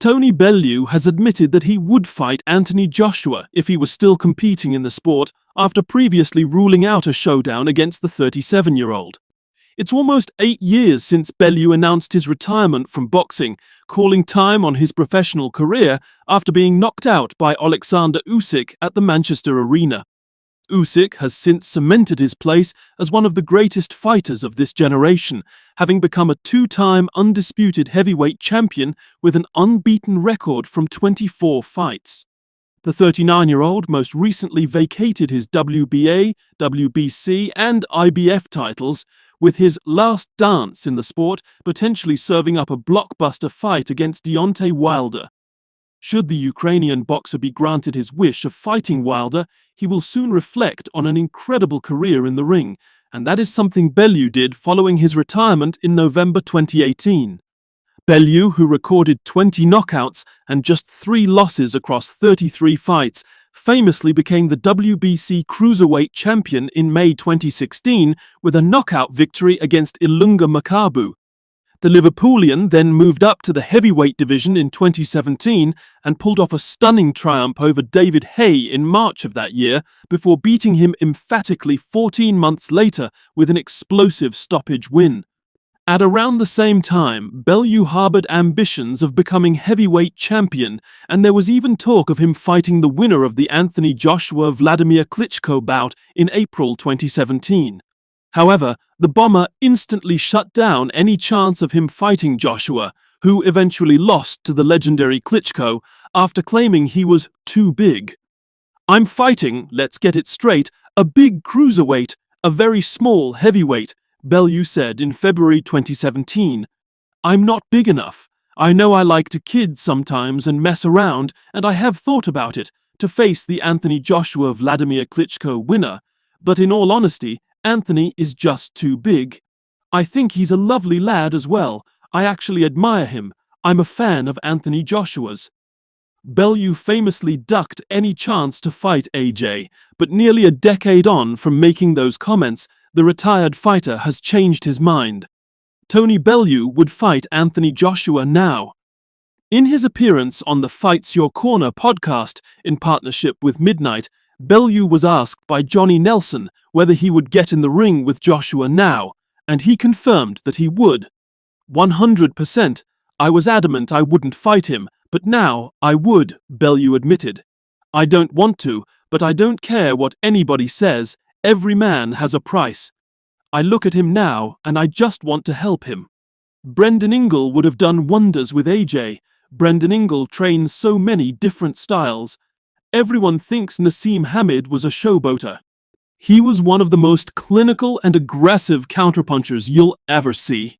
Tony Bellew has admitted that he would fight Anthony Joshua if he was still competing in the sport after previously ruling out a showdown against the 37-year-old. It's almost 8 years since Bellew announced his retirement from boxing, calling time on his professional career after being knocked out by Alexander Usyk at the Manchester Arena. Usyk has since cemented his place as one of the greatest fighters of this generation, having become a two-time undisputed heavyweight champion with an unbeaten record from 24 fights. The 39-year-old most recently vacated his WBA, WBC and IBF titles, with his last dance in the sport potentially serving up a blockbuster fight against Deontay Wilder. Should the Ukrainian boxer be granted his wish of fighting Wilder, he will soon reflect on an incredible career in the ring, and that is something Bellew did following his retirement in November 2018. Bellew, who recorded 20 knockouts and just 3 losses across 33 fights, famously became the WBC Cruiserweight champion in May 2016 with a knockout victory against Ilunga Makabu. The Liverpoolian then moved up to the heavyweight division in 2017 and pulled off a stunning triumph over David Haye in March of that year before beating him emphatically 14 months later with an explosive stoppage win. At around the same time, Bellew harbored ambitions of becoming heavyweight champion, and there was even talk of him fighting the winner of the Anthony Joshua-Vladimir Klitschko bout in April 2017. However, the bomber instantly shut down any chance of him fighting Joshua, who eventually lost to the legendary Klitschko after claiming he was too big. "I'm fighting, let's get it straight, a big cruiserweight, a very small heavyweight," Bellew said in February 2017. "I'm not big enough. I know I like to kid sometimes and mess around, and I have thought about it, to face the Anthony Joshua-Vladimir Klitschko winner, but in all honesty, Anthony is just too big. I think he's a lovely lad as well. I actually admire him. I'm a fan of Anthony Joshua's." Bellew famously ducked any chance to fight AJ, but nearly a decade on from making those comments, the retired fighter has changed his mind. Tony Bellew would fight Anthony Joshua now. In his appearance on the Fights Your Corner podcast in partnership with Midnight, Bellew was asked by Johnny Nelson whether he would get in the ring with Joshua now, and he confirmed that he would. 100%. "I was adamant I wouldn't fight him, but now I would," Bellew admitted. "I don't want to, but I don't care what anybody says. Every man has a price. I look at him now and I just want to help him." Brendan Ingle would have done wonders with AJ. Brendan Ingle trains so many different styles. Everyone thinks Naseem Hamed was a showboater. He was one of the most clinical and aggressive counterpunchers you'll ever see.